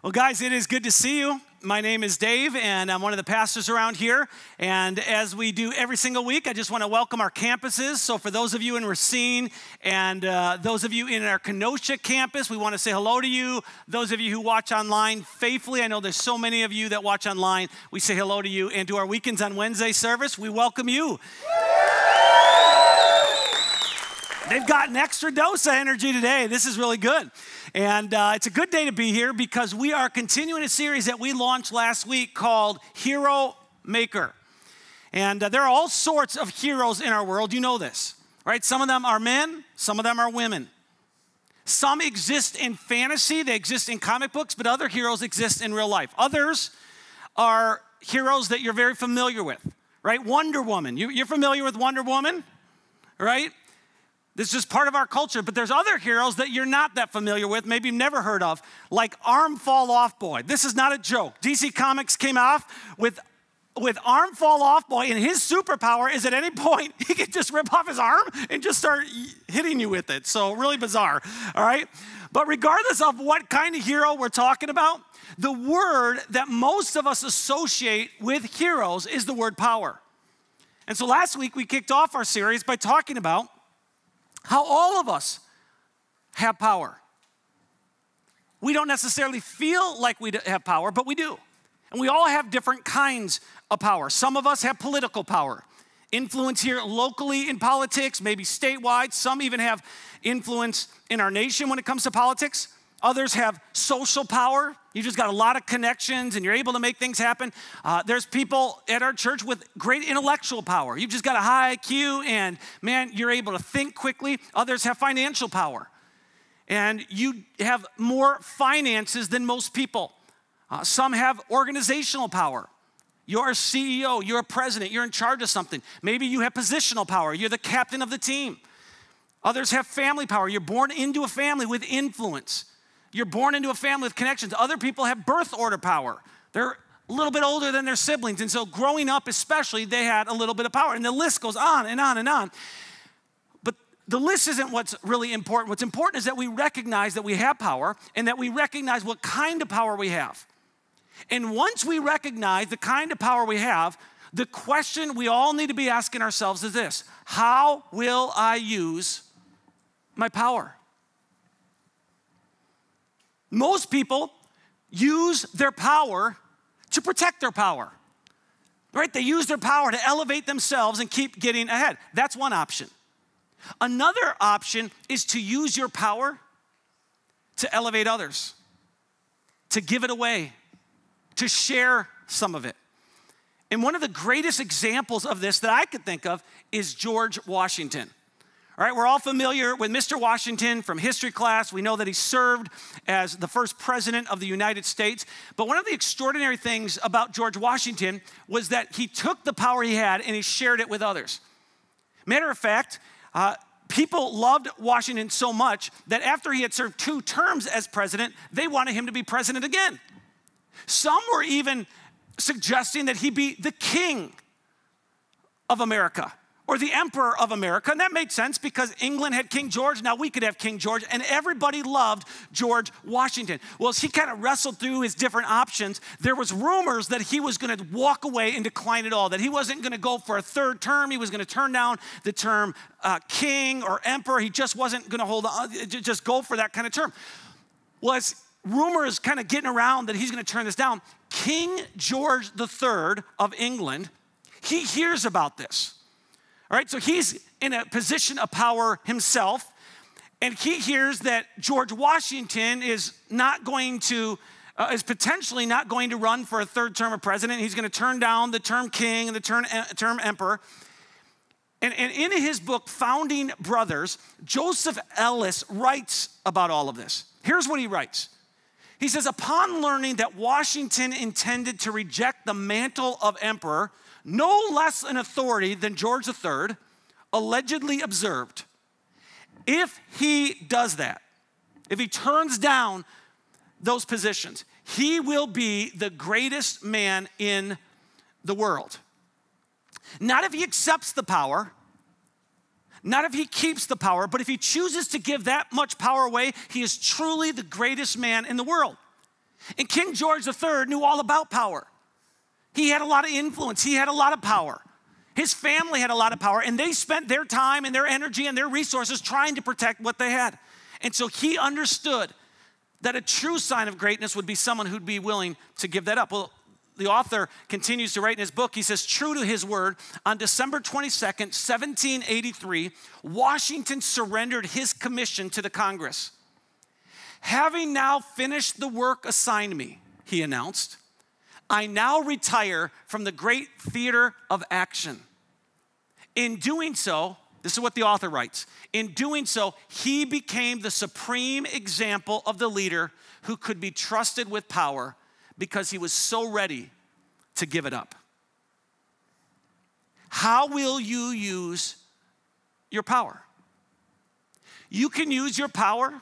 Well, guys, it is good to see you. My name is Dave, and I'm one of the pastors around here. And as we do every single week, I just want to welcome our campuses. So for those of you in Racine and those of you in our Kenosha campus, we want to say hello to you. Those of you who watch online faithfully, I know there's so many of you that watch online, we say hello to you. And to our Weekends on Wednesday service, we welcome you. They've got an extra dose of energy today. This is really good. And it's a good day to be here because we are continuing a series that we launched last week called Hero Maker. And there are all sorts of heroes in our world. You know this, right? Some of them are men, some of them are women. Some exist in fantasy, they exist in comic books, but other heroes exist in real life. Others are heroes that you're very familiar with, right? Wonder Woman. You're familiar with Wonder Woman, right? This is just part of our culture, but there's other heroes that you're not that familiar with, maybe you've never heard of, like Arm Fall Off Boy. This is not a joke. DC Comics came off with Arm Fall Off Boy, and his superpower is at any point, he can just rip off his arm and just start hitting you with it. So really bizarre, all right? But regardless of what kind of hero we're talking about, the word that most of us associate with heroes is the word power. And so last week we kicked off our series by talking about how all of us have power. We don't necessarily feel like we have power, but we do. And we all have different kinds of power. Some of us have political power, influence here locally in politics, maybe statewide. Some even have influence in our nation when it comes to politics. Others have social power. You just got a lot of connections and you're able to make things happen. There's people at our church with great intellectual power. You've just got a high IQ and, man, you're able to think quickly. Others have financial power. And you have more finances than most people. Some have organizational power. You're a CEO, you're a president, you're in charge of something. Maybe you have positional power. You're the captain of the team. Others have family power. You're born into a family with influence. You're born into a family with connections. Other people have birth order power. They're a little bit older than their siblings. And so growing up especially, they had a little bit of power. And the list goes on and on and on. But the list isn't what's really important. What's important is that we recognize that we have power and that we recognize what kind of power we have. And once we recognize the kind of power we have, the question we all need to be asking ourselves is this: how will I use my power? Most people use their power to protect their power, right? They use their power to elevate themselves and keep getting ahead. That's one option. Another option is to use your power to elevate others, to give it away, to share some of it. And one of the greatest examples of this that I could think of is George Washington. All right, we're all familiar with Mr. Washington from history class. We know that he served as the first president of the United States. But one of the extraordinary things about George Washington was that he took the power he had and he shared it with others. Matter of fact, people loved Washington so much that after he had served 2 terms as president, they wanted him to be president again. Some were even suggesting that he be the king of America, or the emperor of America. And that made sense because England had King George. Now we could have King George. And everybody loved George Washington. Well, as he kind of wrestled through his different options, there was rumors that he was going to walk away and decline it all, that he wasn't going to go for a 3rd term. He was going to turn down the term king or emperor. He just wasn't going to hold on, just go for that kind of term. Well, as rumors kind of getting around that he's going to turn this down, King George III of England, he hears about this. All right, so he's in a position of power himself, and he hears that George Washington is potentially not going to run for a 3rd term of president. He's going to turn down the term king and the term emperor. And in his book, Founding Brothers, Joseph Ellis writes about all of this. Here's what he writes. He says, upon learning that Washington intended to reject the mantle of emperor, no less an authority than George III, allegedly observed, if he does that, if he turns down those positions, he will be the greatest man in the world. Not if he accepts the power, not if he keeps the power, but if he chooses to give that much power away, he is truly the greatest man in the world. And King George III knew all about power. He had a lot of influence. He had a lot of power. His family had a lot of power, and they spent their time and their energy and their resources trying to protect what they had. And so he understood that a true sign of greatness would be someone who'd be willing to give that up. Well, the author continues to write in his book, he says, true to his word, on December 22nd, 1783, Washington surrendered his commission to the Congress. Having now finished the work assigned me, he announced, I now retire from the great theater of action. In doing so, this is what the author writes, in doing so, he became the supreme example of the leader who could be trusted with power because he was so ready to give it up. How will you use your power? You can use your power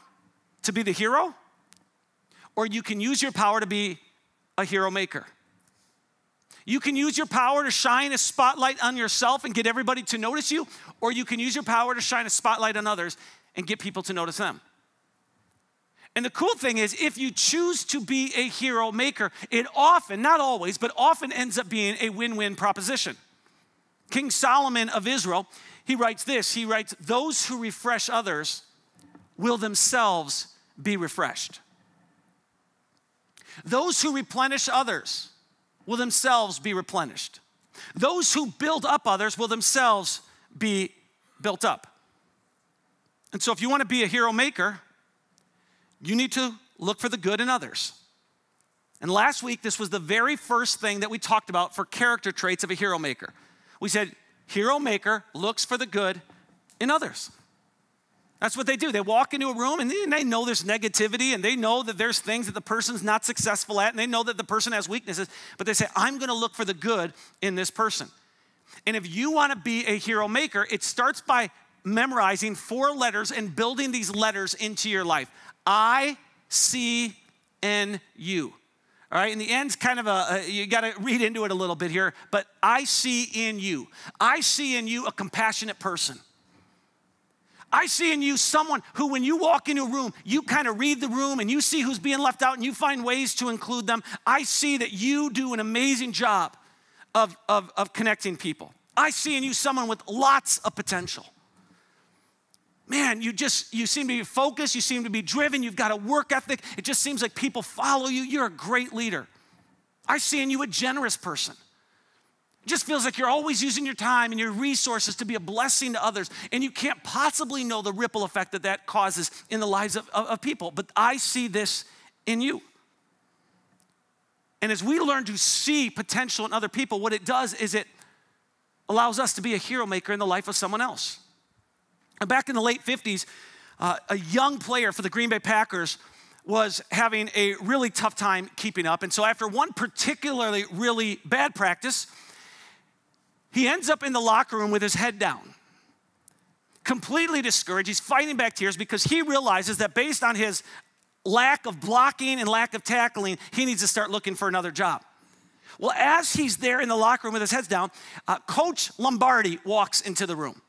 to be the hero, or you can use your power to be a hero maker. You can use your power to shine a spotlight on yourself and get everybody to notice you, or you can use your power to shine a spotlight on others and get people to notice them. And the cool thing is, if you choose to be a hero maker, it often, not always, but often ends up being a win-win proposition. King Solomon of Israel, he writes this, he writes, those who refresh others will themselves be refreshed. Those who replenish others will themselves be replenished. Those who build up others will themselves be built up. And so if you want to be a hero maker, you need to look for the good in others. And last week, this was the very first thing that we talked about for character traits of a hero maker. We said, hero maker looks for the good in others. That's what they do. They walk into a room and they know there's negativity and they know that there's things that the person's not successful at and they know that the person has weaknesses, but they say, I'm gonna look for the good in this person. And if you wanna be a hero maker, it starts by memorizing 4 letters and building these letters into your life. I, C, N, U. All right, in the end's kind of you gotta read into it a little bit here, but I see in you. I see in you a compassionate person. I see in you someone who, when you walk into a room, you kind of read the room and you see who's being left out and you find ways to include them. I see that you do an amazing job of connecting people. I see in you someone with lots of potential. Man, you seem to be focused, you seem to be driven, you've got a work ethic. It just seems like people follow you. You're a great leader. I see in you a generous person. It just feels like you're always using your time and your resources to be a blessing to others, and you can't possibly know the ripple effect that that causes in the lives of people. But I see this in you. And as we learn to see potential in other people, what it does is it allows us to be a hero maker in the life of someone else. And back in the late 50s, a young player for the Green Bay Packers was having a really tough time keeping up. And so after one particularly really bad practice, he ends up in the locker room with his head down, completely discouraged. He's fighting back tears because he realizes that based on his lack of blocking and lack of tackling, he needs to start looking for another job. Well, as he's there in the locker room with his head down, Coach Lombardi walks into the room.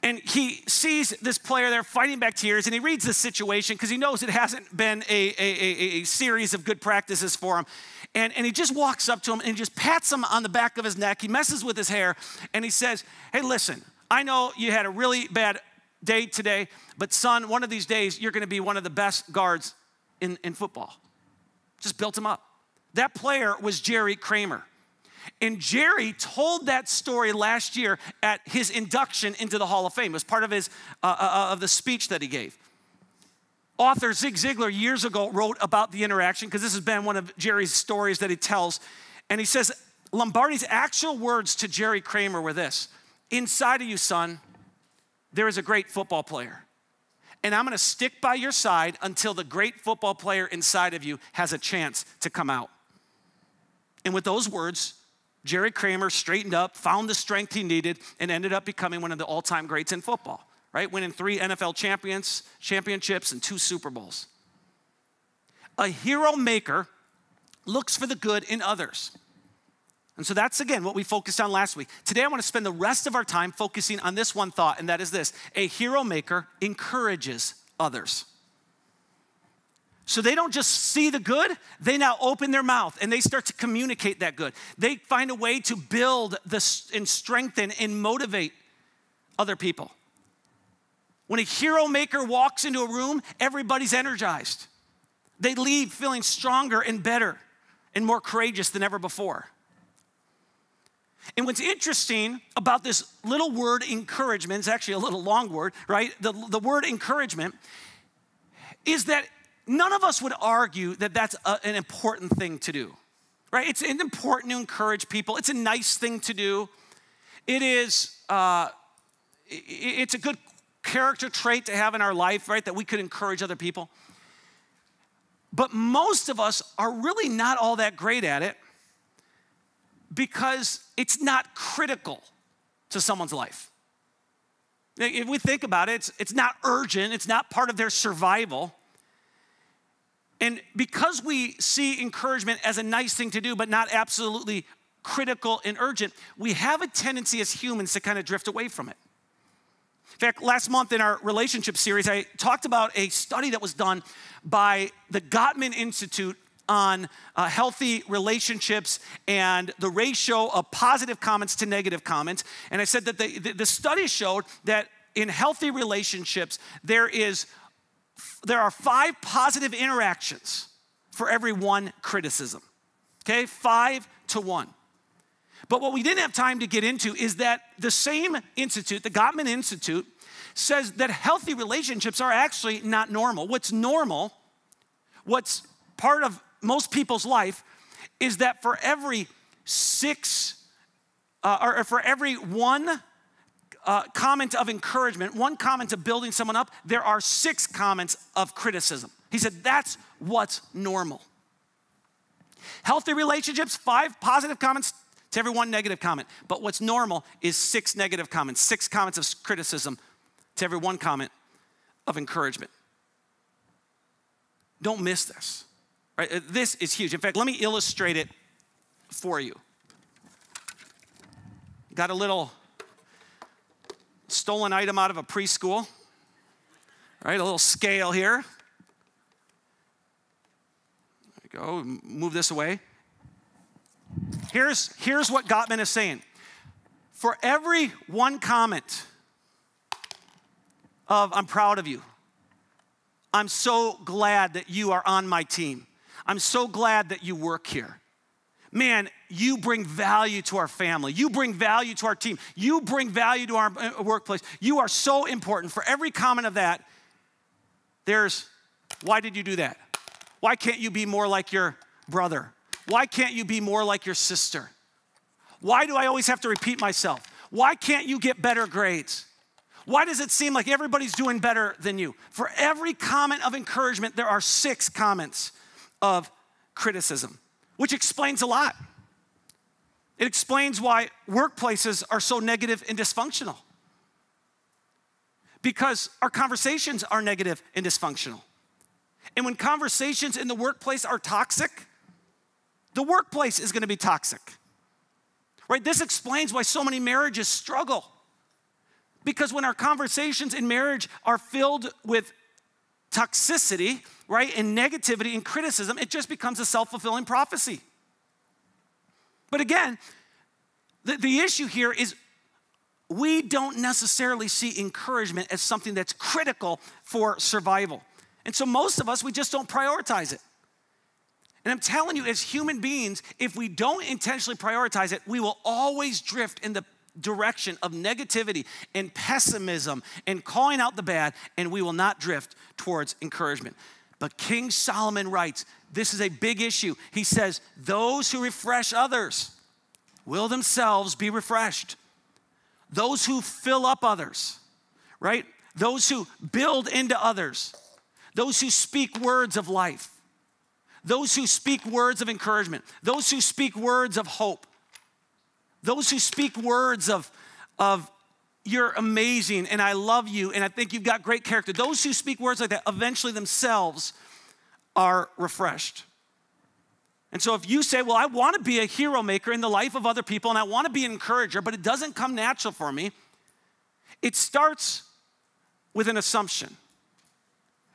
And he sees this player there fighting back tears, and he reads the situation because he knows it hasn't been a series of good practices for him. And he just walks up to him and he just pats him on the back of his neck. He messes with his hair, and he says, hey, listen, I know you had a really bad day today, but son, one of these days, you're gonna be one of the best guards in football. Just built him up. That player was Jerry Kramer. And Jerry told that story last year at his induction into the Hall of Fame. It was part of his of the speech that he gave. Author Zig Ziglar years ago wrote about the interaction because this has been one of Jerry's stories that he tells. And he says, Lombardi's actual words to Jerry Kramer were this: inside of you, son, there is a great football player. And I'm gonna stick by your side until the great football player inside of you has a chance to come out. And with those words, Jerry Kramer straightened up, found the strength he needed, and ended up becoming one of the all-time greats in football, right? Winning 3 NFL championships and 2 Super Bowls. A hero maker looks for the good in others. And so that's, again, what we focused on last week. Today, I want to spend the rest of our time focusing on this one thought, and that is this: a hero maker encourages others. So they don't just see the good, they now open their mouth and they start to communicate that good. They find a way to build and strengthen and motivate other people. When a hero maker walks into a room, everybody's energized. They leave feeling stronger and better and more courageous than ever before. And what's interesting about this little word encouragement, it's actually a little long word, right? The word encouragement is that none of us would argue that that's an important thing to do, right? It's important to encourage people. It's a nice thing to do. It's a good character trait to have in our life, right? That we could encourage other people. But most of us are really not all that great at it because it's not critical to someone's life. If we think about it, it's not urgent. It's not part of their survival. And because we see encouragement as a nice thing to do, but not absolutely critical and urgent, we have a tendency as humans to kind of drift away from it. In fact, last month in our relationship series, I talked about a study that was done by the Gottman Institute on healthy relationships and the ratio of positive comments to negative comments. And I said that the study showed that in healthy relationships, there are 5 positive interactions for every 1 criticism, okay? 5 to 1. But what we didn't have time to get into is that the same institute, the Gottman Institute, says that healthy relationships are actually not normal. What's normal, what's part of most people's life, is that for every 1 comment of encouragement, 1 comment of building someone up, there are 6 comments of criticism. He said that's what's normal. Healthy relationships, 5 positive comments to every 1 negative comment. But what's normal is 6 negative comments, 6 comments of criticism to every 1 comment of encouragement. Don't miss this, right? This is huge. In fact, let me illustrate it for you. Got a little stolen item out of a preschool, right? A little scale here. There we go, move this away. Here's what Gottman is saying. For every 1 comment of, I'm proud of you. I'm so glad that you are on my team. I'm so glad that you work here. Man, you bring value to our family. You bring value to our team. You bring value to our workplace. You are so important. For every comment of that, there's, why did you do that? Why can't you be more like your brother? Why can't you be more like your sister? Why do I always have to repeat myself? Why can't you get better grades? Why does it seem like everybody's doing better than you? For every comment of encouragement, there are 6 comments of criticism, which explains a lot. It explains why workplaces are so negative and dysfunctional. Because our conversations are negative and dysfunctional. And when conversations in the workplace are toxic, the workplace is going to be toxic, right? This explains why so many marriages struggle. Because when our conversations in marriage are filled with toxicity, right, and negativity and criticism, it just becomes a self-fulfilling prophecy. But again, the issue here is we don't necessarily see encouragement as something that's critical for survival. And so most of us, we just don't prioritize it. And I'm telling you, as human beings, if we don't intentionally prioritize it, we will always drift in the direction of negativity and pessimism and calling out the bad, and we will not drift towards encouragement. But King Solomon writes, this is a big issue. He says, those who refresh others will themselves be refreshed. Those who fill up others, right? Those who build into others. Those who speak words of life. Those who speak words of encouragement. Those who speak words of hope. Those who speak words of you're amazing and I love you and I think you've got great character. Those who speak words like that eventually themselves are refreshed. And so if you say, well, I want to be a hero maker in the life of other people and I want to be an encourager, but it doesn't come natural for me, it starts with an assumption.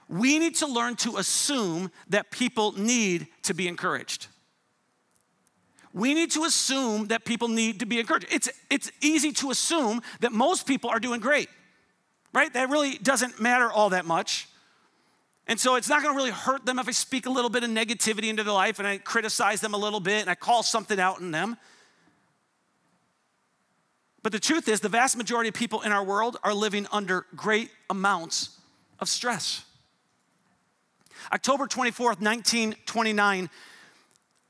We need to learn to assume that people need to be encouraged. We need to assume that people need to be encouraged. It's easy to assume that most people are doing great, right? That really doesn't matter all that much. And so it's not gonna really hurt them if I speak a little bit of negativity into their life and I criticize them a little bit and I call something out in them. But the truth is, the vast majority of people in our world are living under great amounts of stress. October 24th, 1929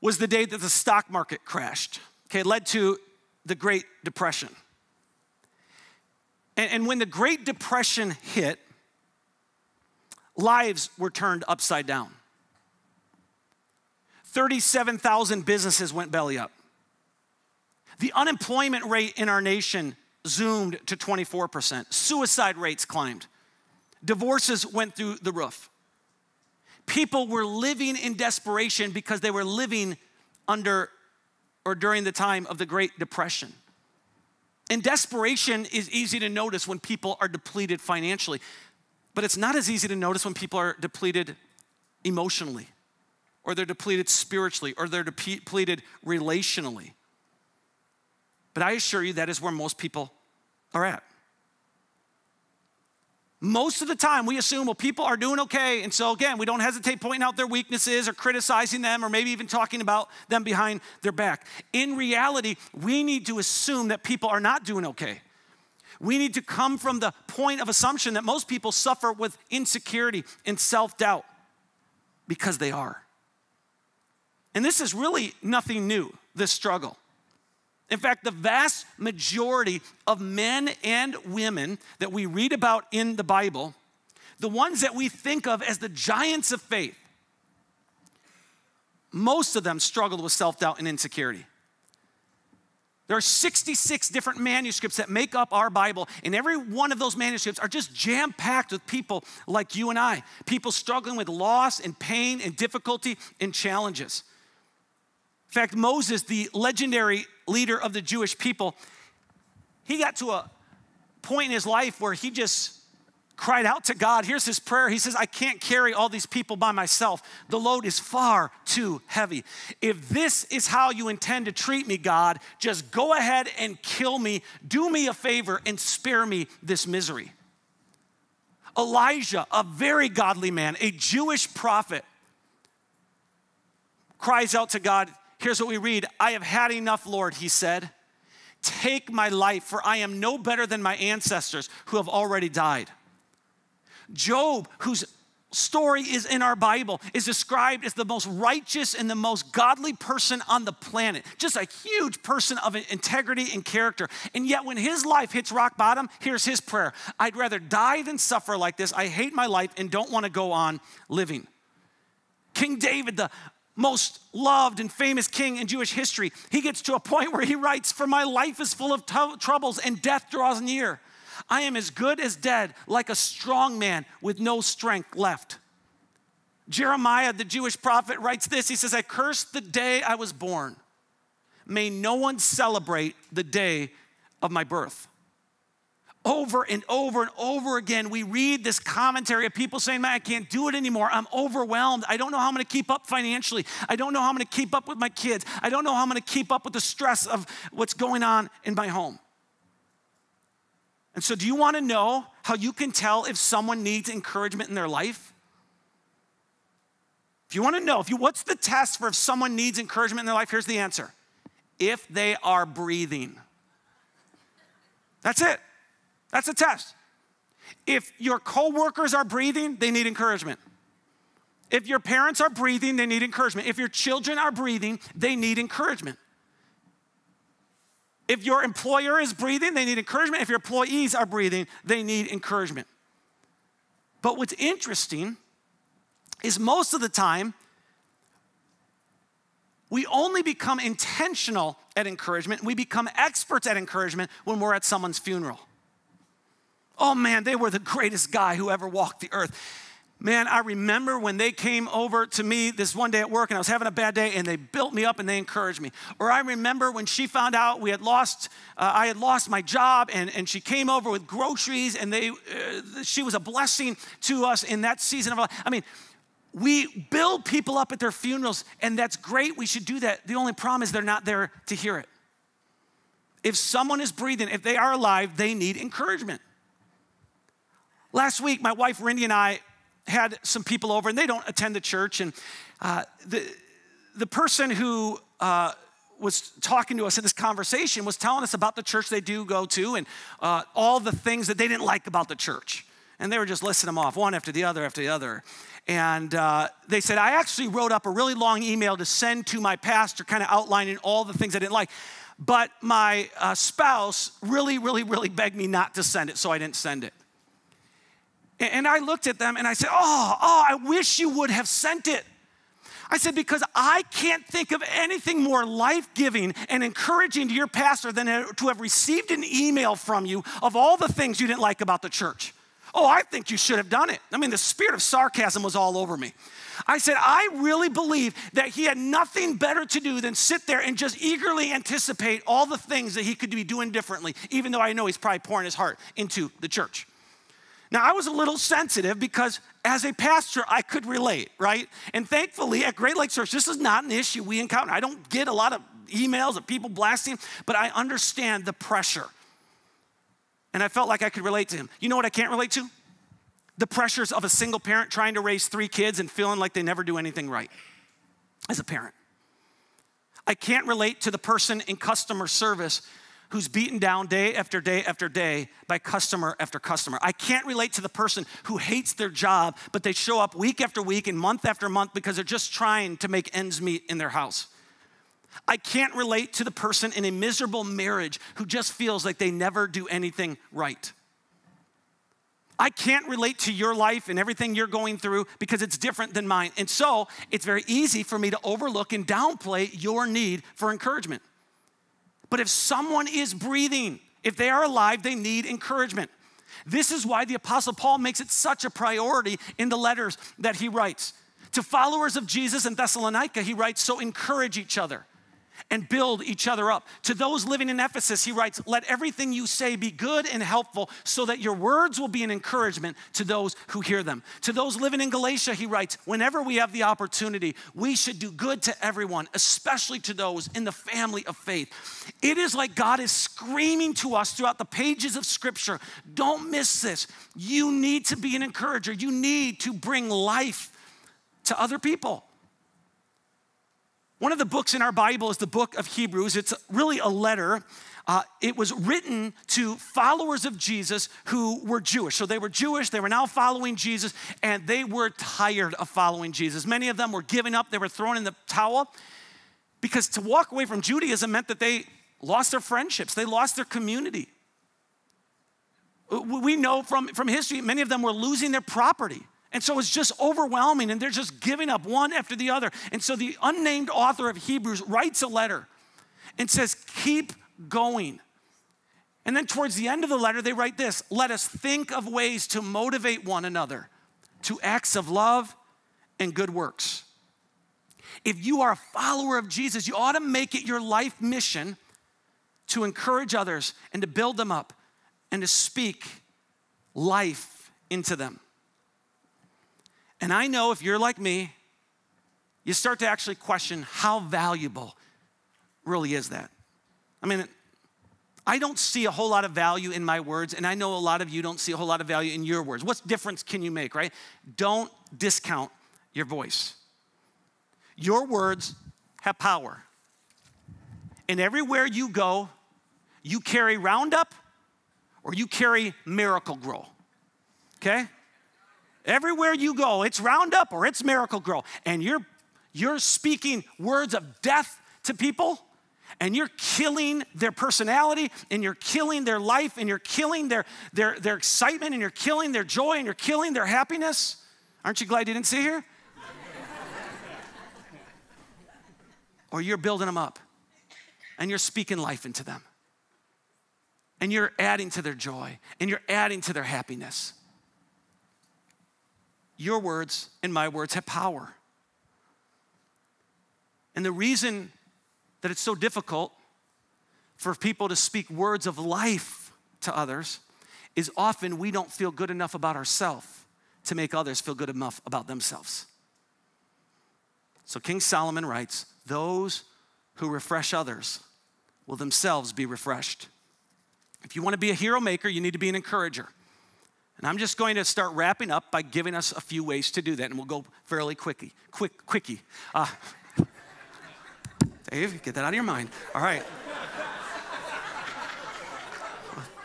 was the day that the stock market crashed. Okay, it led to the Great Depression. And when the Great Depression hit, lives were turned upside down. 37,000 businesses went belly up. The unemployment rate in our nation zoomed to 24%. Suicide rates climbed. Divorces went through the roof. People were living in desperation because they were living under or during the time of the Great Depression. And desperation is easy to notice when people are depleted financially, but it's not as easy to notice when people are depleted emotionally, or they're depleted spiritually, or they're depleted relationally. But I assure you that is where most people are at. Most of the time we assume, well, people are doing okay, and so again, we don't hesitate pointing out their weaknesses or criticizing them or maybe even talking about them behind their back. In reality, we need to assume that people are not doing okay. We need to come from the point of assumption that most people suffer with insecurity and self-doubt because they are. And this is really nothing new, this struggle. In fact, the vast majority of men and women that we read about in the Bible, the ones that we think of as the giants of faith, most of them struggled with self-doubt and insecurity. There are 66 different manuscripts that make up our Bible, and every one of those manuscripts are just jam-packed with people like you and I, people struggling with loss and pain and difficulty and challenges. In fact, Moses, the legendary leader of the Jewish people, he got to a point in his life where he just cried out to God. Here's his prayer. He says, I can't carry all these people by myself. The load is far too heavy. If this is how you intend to treat me, God, just go ahead and kill me. Do me a favor and spare me this misery. Elijah, a very godly man, a Jewish prophet, cries out to God. Here's what we read. I have had enough, Lord, he said. Take my life, for I am no better than my ancestors who have already died. Job, whose story is in our Bible, is described as the most righteous and the most godly person on the planet. Just a huge person of integrity and character. And yet when his life hits rock bottom, here's his prayer. I'd rather die than suffer like this. I hate my life and don't want to go on living. King David, the most loved and famous king in Jewish history, he gets to a point where he writes, for my life is full of troubles and death draws near. I am as good as dead, like a strong man with no strength left. Jeremiah, the Jewish prophet, writes this. He says, I curse the day I was born. May no one celebrate the day of my birth. Over and over and over again, we read this commentary of people saying, man, I can't do it anymore. I'm overwhelmed. I don't know how I'm going to keep up financially. I don't know how I'm going to keep up with my kids. I don't know how I'm going to keep up with the stress of what's going on in my home. And so do you want to know how you can tell if someone needs encouragement in their life? If you want to know, what's the test for if someone needs encouragement in their life? Here's the answer. If they are breathing. That's it. That's a test. If your coworkers are breathing, they need encouragement. If your parents are breathing, they need encouragement. If your children are breathing, they need encouragement. If your employer is breathing, they need encouragement. If your employees are breathing, they need encouragement. But what's interesting is most of the time, we only become intentional at encouragement. We become experts at encouragement when we're at someone's funeral. Oh man, they were the greatest guy who ever walked the earth. Man, I remember when they came over to me this one day at work and I was having a bad day and they built me up and they encouraged me. Or I remember when she found out I had lost my job and she came over with groceries and she was a blessing to us in that season of our life. I mean, we build people up at their funerals and that's great. We should do that. The only problem is they're not there to hear it. If someone is breathing, if they are alive, they need encouragement. Last week, my wife, Rindy, and I had some people over, and they don't attend the church, and the person who was talking to us in this conversation was telling us about the church they do go to and all the things that they didn't like about the church. And they were just listing them off, one after the other after the other. And they said, I actually wrote up a really long email to send to my pastor, kind of outlining all the things I didn't like. But my spouse really begged me not to send it, so I didn't send it. And I looked at them and I said, I wish you would have sent it. I said, because I can't think of anything more life-giving and encouraging to your pastor than to have received an email from you of all the things you didn't like about the church. Oh, I think you should have done it. I mean, the spirit of sarcasm was all over me. I said, I really believe that he had nothing better to do than sit there and just eagerly anticipate all the things that he could be doing differently, even though I know he's probably pouring his heart into the church. Now, I was a little sensitive because as a pastor, I could relate, right? And thankfully, at Great Lakes Church, this is not an issue we encounter. I don't get a lot of emails of people blasting, but I understand the pressure. And I felt like I could relate to him. You know what I can't relate to? The pressures of a single parent trying to raise 3 kids and feeling like they never do anything right as a parent. I can't relate to the person in customer service who's beaten down day after day after day by customer after customer. I can't relate to the person who hates their job, but they show up week after week and month after month because they're just trying to make ends meet in their house. I can't relate to the person in a miserable marriage who just feels like they never do anything right. I can't relate to your life and everything you're going through because it's different than mine. And so it's very easy for me to overlook and downplay your need for encouragement. But if someone is breathing, if they are alive, they need encouragement. This is why the Apostle Paul makes it such a priority in the letters that he writes. To followers of Jesus in Thessalonica, he writes, so encourage each other and build each other up. To those living in Ephesus, he writes, let everything you say be good and helpful so that your words will be an encouragement to those who hear them. To those living in Galatia, he writes, whenever we have the opportunity, we should do good to everyone, especially to those in the family of faith. It is like God is screaming to us throughout the pages of Scripture, don't miss this. You need to be an encourager. You need to bring life to other people. One of the books in our Bible is the book of Hebrews. It's really a letter. It was written to followers of Jesus who were Jewish. So they were Jewish, they were now following Jesus, and they were tired of following Jesus. Many of them were giving up, they were thrown in the towel, because to walk away from Judaism meant that they lost their friendships, they lost their community. We know from history, many of them were losing their property. And so it's just overwhelming, and they're just giving up one after the other. And so the unnamed author of Hebrews writes a letter and says, keep going. And then towards the end of the letter, they write this, let us think of ways to motivate one another to acts of love and good works. If you are a follower of Jesus, you ought to make it your life mission to encourage others and to build them up and to speak life into them. And I know if you're like me, you start to actually question how valuable really is that. I mean, I don't see a whole lot of value in my words, and I know a lot of you don't see a whole lot of value in your words. What difference can you make, right? Don't discount your voice. Your words have power. And everywhere you go, you carry Roundup or you carry Miracle-Gro, okay? Everywhere you go, it's Roundup or it's Miracle-Gro, and you're speaking words of death to people, and you're killing their personality, and you're killing their life, and you're killing their excitement, and you're killing their joy, and you're killing their happiness. Aren't you glad you didn't sit here? Or you're building them up, and you're speaking life into them, and you're adding to their joy, and you're adding to their happiness. your words and my words have power. And the reason that it's so difficult for people to speak words of life to others is often we don't feel good enough about ourselves to make others feel good enough about themselves. So King Solomon writes, those who refresh others will themselves be refreshed. If you want to be a hero maker, you need to be an encourager. And I'm just going to start wrapping up by giving us a few ways to do that, and we'll go fairly quickie. Dave, get that out of your mind. All right.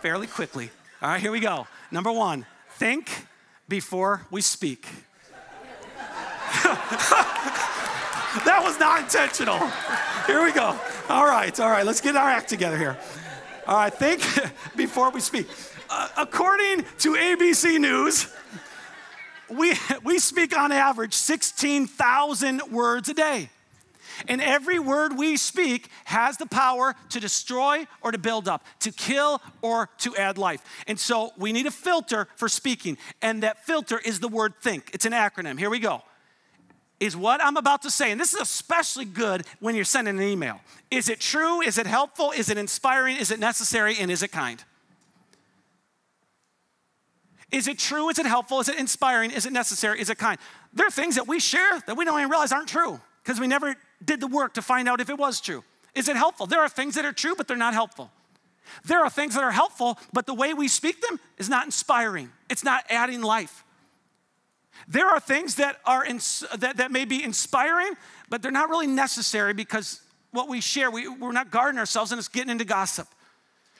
Fairly quickly. All right, here we go. Number one, think before we speak. That was not intentional. Here we go. All right, let's get our act together here. All right, think before we speak. According to ABC News, we speak on average 16,000 words a day. And every word we speak has the power to destroy or to build up, to kill or to add life. And so we need a filter for speaking, and that filter is the word think. It's an acronym. Here we go. Is what I'm about to say, and this is especially good when you're sending an email. Is it true? Is it helpful? Is it inspiring? Is it necessary? And is it kind? Is it true? Is it helpful? Is it inspiring? Is it necessary? Is it kind? There are things that we share that we don't even realize aren't true because we never did the work to find out if it was true. Is it helpful? There are things that are true, but they're not helpful. There are things that are helpful, but the way we speak them is not inspiring. It's not adding life. There are things that are that may be inspiring, but they're not really necessary because what we share, we're not guarding ourselves and it's getting into gossip,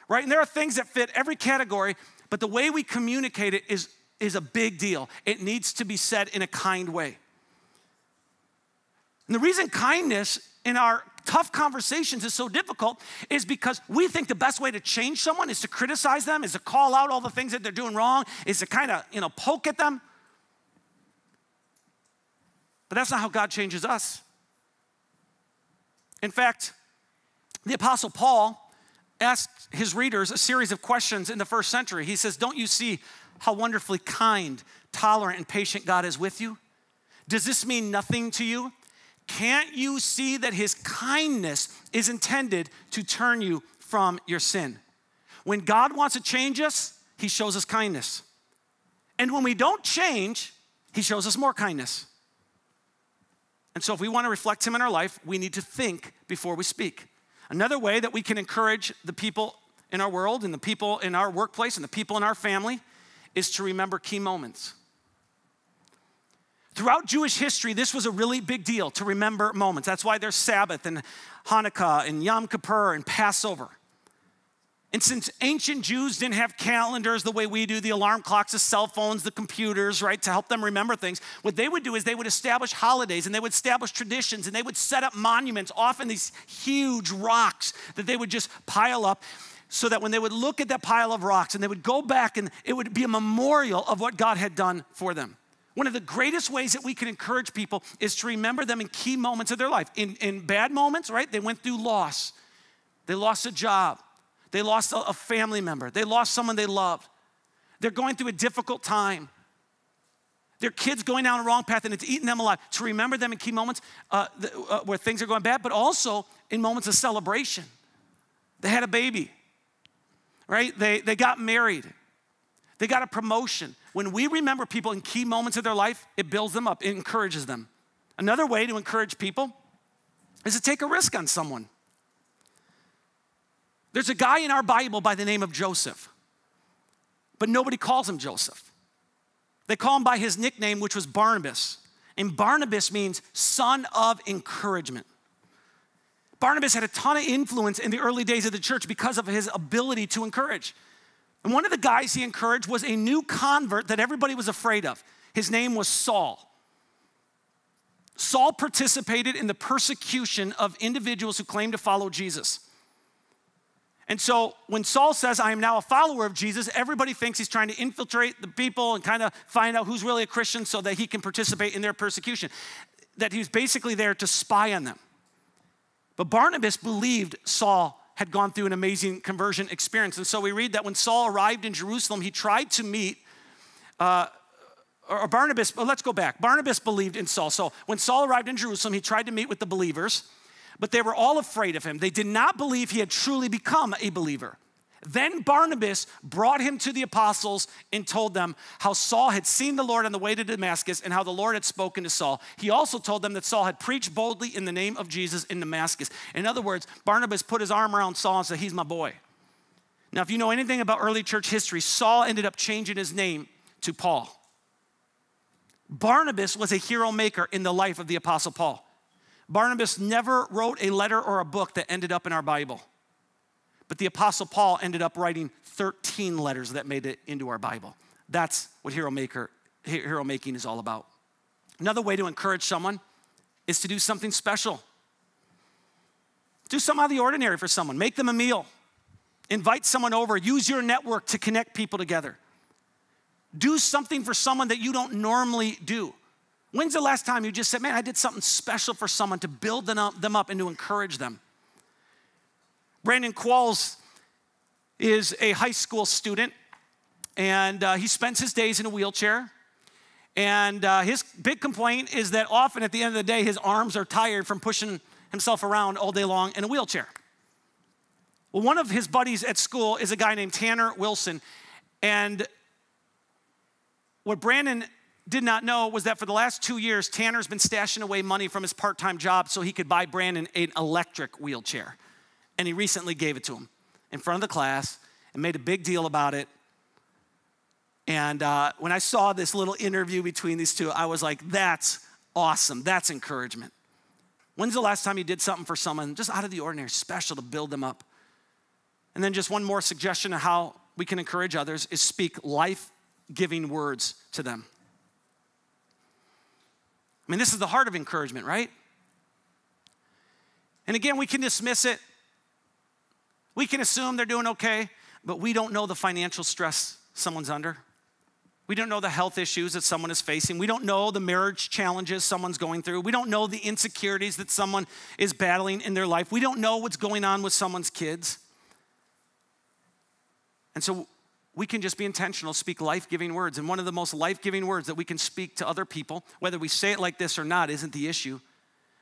right? And there are things that fit every category, but the way we communicate it is a big deal. It needs to be said in a kind way. And the reason kindness in our tough conversations is so difficult is because we think the best way to change someone is to criticize them, is to call out all the things that they're doing wrong, is to kind of, poke at them. But that's not how God changes us. In fact, the Apostle Paul asked his readers a series of questions in the first century. He says, don't you see how wonderfully kind, tolerant, and patient God is with you? Does this mean nothing to you? Can't you see that his kindness is intended to turn you from your sin? When God wants to change us, he shows us kindness. And when we don't change, he shows us more kindness. And so if we want to reflect him in our life, we need to think before we speak. Another way that we can encourage the people in our world and the people in our workplace and the people in our family is to remember key moments. Throughout Jewish history, this was a really big deal to remember moments. That's why there's Sabbath and Hanukkah and Yom Kippur and Passover. And since ancient Jews didn't have calendars the way we do, the alarm clocks, the cell phones, the computers, right, to help them remember things, what they would do is they would establish holidays and they would establish traditions and they would set up monuments, often these huge rocks that they would just pile up so that when they would look at that pile of rocks and they would go back and it would be a memorial of what God had done for them. One of the greatest ways that we can encourage people is to remember them in key moments of their life. In bad moments, right, they went through loss. They lost a job. They lost a family member. They lost someone they loved. They're going through a difficult time. Their kids going down a wrong path and it's eating them alive. To remember them in key moments where things are going bad, but also in moments of celebration. They had a baby, right? They got married. They got a promotion. When we remember people in key moments of their life, it builds them up, it encourages them. Another way to encourage people is to take a risk on someone. There's a guy in our Bible by the name of Joseph, but nobody calls him Joseph. They call him by his nickname, which was Barnabas. And Barnabas means son of encouragement. Barnabas had a ton of influence in the early days of the church because of his ability to encourage. And one of the guys he encouraged was a new convert that everybody was afraid of. His name was Saul. Saul participated in the persecution of individuals who claimed to follow Jesus. And so when Saul says, I am now a follower of Jesus, everybody thinks he's trying to infiltrate the people and kind of find out who's really a Christian so that he can participate in their persecution. That he was basically there to spy on them. But Barnabas believed Saul had gone through an amazing conversion experience. And so we read that when Saul arrived in Jerusalem, he tried to meet or Barnabas, let's go back. Barnabas believed in Saul. So when Saul arrived in Jerusalem, he tried to meet with the believers, but they were all afraid of him. They did not believe he had truly become a believer. Then Barnabas brought him to the apostles and told them how Saul had seen the Lord on the way to Damascus and how the Lord had spoken to Saul. He also told them that Saul had preached boldly in the name of Jesus in Damascus. In other words, Barnabas put his arm around Saul and said, he's my boy. Now, if you know anything about early church history, Saul ended up changing his name to Paul. Barnabas was a hero maker in the life of the Apostle Paul. Barnabas never wrote a letter or a book that ended up in our Bible. But the Apostle Paul ended up writing 13 letters that made it into our Bible. That's what hero making is all about. Another way to encourage someone is to do something special. Do something out of the ordinary for someone. Make them a meal. Invite someone over. Use your network to connect people together. Do something for someone that you don't normally do. When's the last time you just said, man, I did something special for someone to build them up and to encourage them? Brandon Qualls is a high school student, and he spends his days in a wheelchair. And his big complaint is that often at the end of the day, his arms are tired from pushing himself around all day long in a wheelchair. Well, one of his buddies at school is a guy named Tanner Wilson. And what Brandon did not know was that for the last 2 years, Tanner's been stashing away money from his part-time job so he could buy Brandon an electric wheelchair. And he recently gave it to him in front of the class and made a big deal about it. And when I saw this little interview between these two, I was like, that's awesome. That's encouragement. When's the last time you did something for someone just out of the ordinary, special to build them up? And then just one more suggestion of how we can encourage others is speak life-giving words to them. I mean, this is the heart of encouragement, right? And again, we can dismiss it. We can assume they're doing okay, but we don't know the financial stress someone's under. We don't know the health issues that someone is facing. We don't know the marriage challenges someone's going through. We don't know the insecurities that someone is battling in their life. We don't know what's going on with someone's kids. And so we can just be intentional, speak life-giving words. And one of the most life-giving words that we can speak to other people, whether we say it like this or not, isn't the issue,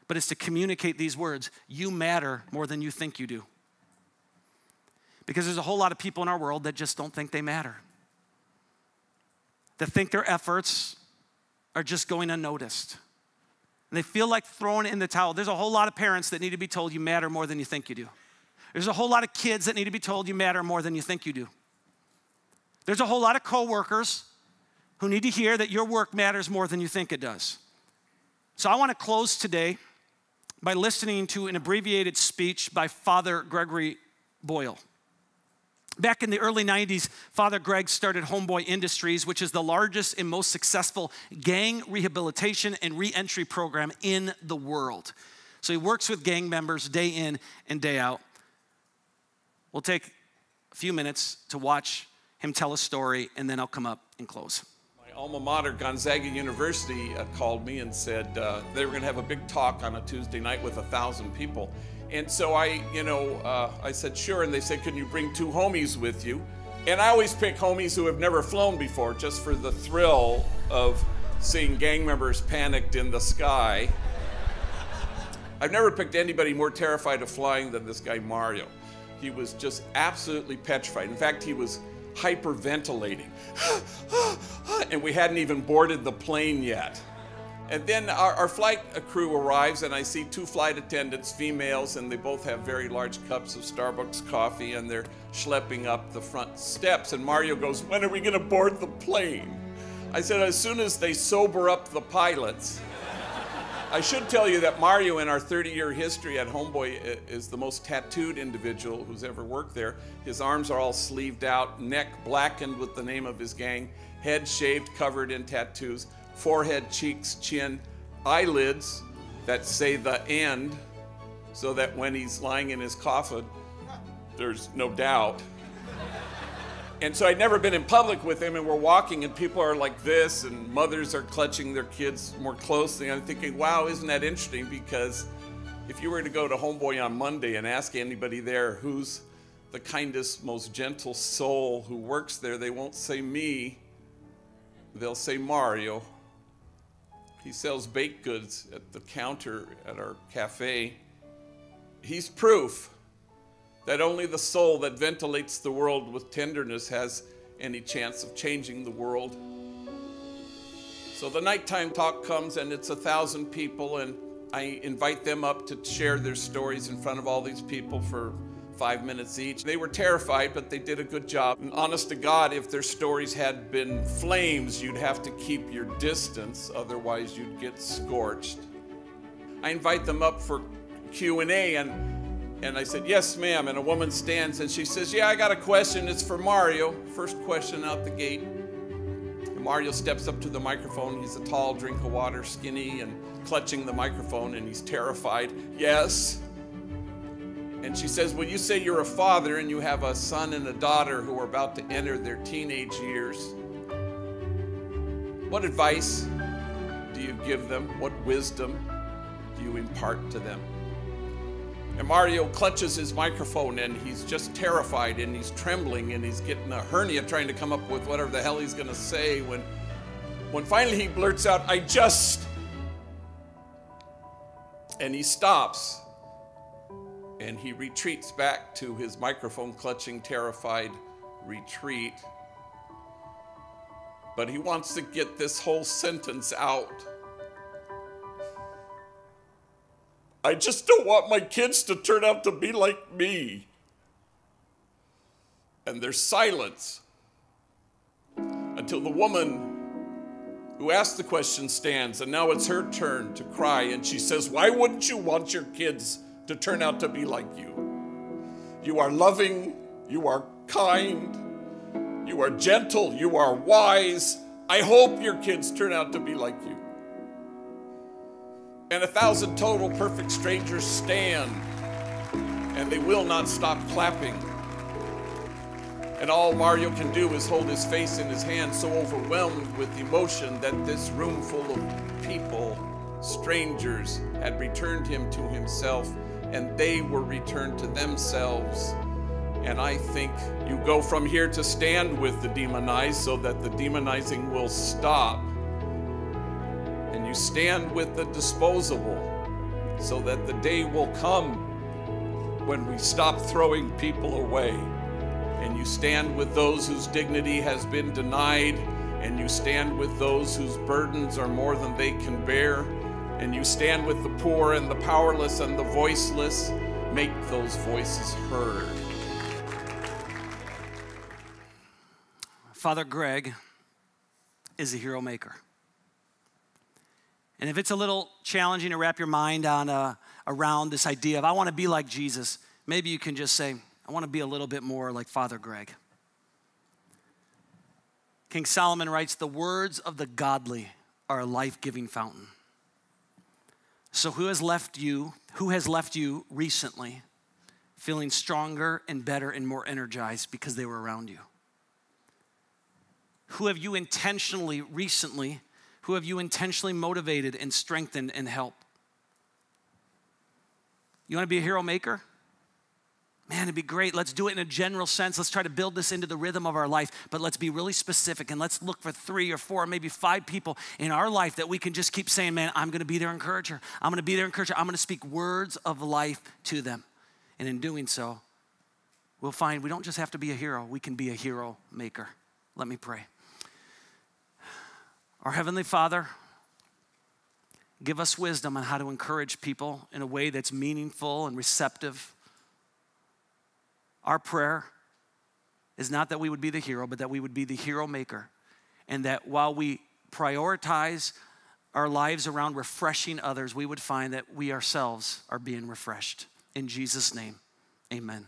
but it's to communicate these words. You matter more than you think you do. Because there's a whole lot of people in our world that just don't think they matter. That think their efforts are just going unnoticed. And they feel like throwing in the towel. There's a whole lot of parents that need to be told you matter more than you think you do. There's a whole lot of kids that need to be told you matter more than you think you do. There's a whole lot of coworkers who need to hear that your work matters more than you think it does. So I want to close today by listening to an abbreviated speech by Father Gregory Boyle. Back in the early 90s, Father Greg started Homeboy Industries, which is the largest and most successful gang rehabilitation and reentry program in the world. So he works with gang members day in and day out. We'll take a few minutes to watch him tell a story, and then I'll come up and close. My alma mater, Gonzaga University, called me and said they were going to have a big talk on a Tuesday night with 1,000 people. And so I said, sure. And they said, can you bring 2 homies with you? And I always pick homies who have never flown before, just for the thrill of seeing gang members panicked in the sky. I've never picked anybody more terrified of flying than this guy, Mario. He was just absolutely petrified. In fact, he was hyperventilating. And we hadn't even boarded the plane yet. And then our flight crew arrives, and I see 2 flight attendants, females, and they both have very large cups of Starbucks coffee, and they're schlepping up the front steps. And Mario goes, when are we going to board the plane? I said, as soon as they sober up the pilots. I should tell you that Mario, in our 30-year history at Homeboy, is the most tattooed individual who's ever worked there. His arms are all sleeved out, neck blackened with the name of his gang, head shaved, covered in tattoos, forehead, cheeks, chin, eyelids that say the end, so that when he's lying in his coffin, there's no doubt. And so I'd never been in public with him, and we're walking, and people are like this, and mothers are clutching their kids more closely. I'm thinking, wow, isn't that interesting? Because if you were to go to Homeboy on Monday and ask anybody there who's the kindest, most gentle soul who works there, they won't say me. they'll say, Mario. He sells baked goods at the counter at our cafe. He's proof that only the soul that ventilates the world with tenderness has any chance of changing the world. So the nighttime talk comes, and it's 1,000 people, and I invite them up to share their stories in front of all these people for 5 minutes each. They were terrified, but they did a good job. And honest to God, if their stories had been flames, you'd have to keep your distance, otherwise you'd get scorched. I invite them up for Q&A, and I said, yes, ma'am. And a woman stands and she says, yeah, I got a question. It's for Mario. First question out the gate. And Mario steps up to the microphone. He's a tall drink of water, skinny, and clutching the microphone, and he's terrified. Yes. And she says, well, you say you're a father and you have a son and a daughter who are about to enter their teenage years. What advice do you give them? What wisdom do you impart to them? And Mario clutches his microphone, and he's just terrified, and he's trembling, and he's getting a hernia trying to come up with whatever the hell he's going to say when finally he blurts out, and he stops, and he retreats back to his microphone clutching, terrified retreat. But he wants to get this whole sentence out. I just don't want my kids to turn out to be like me. And there's silence until the woman who asked the question stands, and now it's her turn to cry, and she says, why wouldn't you want your kids to turn out to be like you? You are loving, you are kind, you are gentle, you are wise. I hope your kids turn out to be like you. And 1,000 total perfect strangers stand, and they will not stop clapping. And all Mario can do is hold his face in his hand, so overwhelmed with emotion that this room full of people, strangers, had returned him to himself, and they were returned to themselves. And I think you go from here to stand with the demonized so that the demonizing will stop. And you stand with the disposable so that the day will come when we stop throwing people away. And you stand with those whose dignity has been denied, and you stand with those whose burdens are more than they can bear, and you stand with the poor and the powerless and the voiceless. Make those voices heard. Father Greg is a hero maker. And if it's a little challenging to wrap your mind on around this idea of I want to be like Jesus, maybe you can just say, I want to be a little bit more like Father Greg. King Solomon writes, the words of the godly are a life-giving fountain. So who has left you recently feeling stronger and better and more energized because they were around you? Who have you intentionally motivated and strengthened and helped? You want to be a hero maker? Man, it'd be great. Let's do it in a general sense. Let's try to build this into the rhythm of our life, but let's be really specific, and let's look for 3 or 4, maybe 5 people in our life that we can just keep saying, man, I'm going to be their encourager. I'm going to be their encourager. I'm going to speak words of life to them. And in doing so, we'll find we don't just have to be a hero. We can be a hero maker. Let me pray. Our Heavenly Father, give us wisdom on how to encourage people in a way that's meaningful and receptive. Our prayer is not that we would be the hero, but that we would be the hero maker. And that while we prioritize our lives around refreshing others, we would find that we ourselves are being refreshed. In Jesus' name, amen.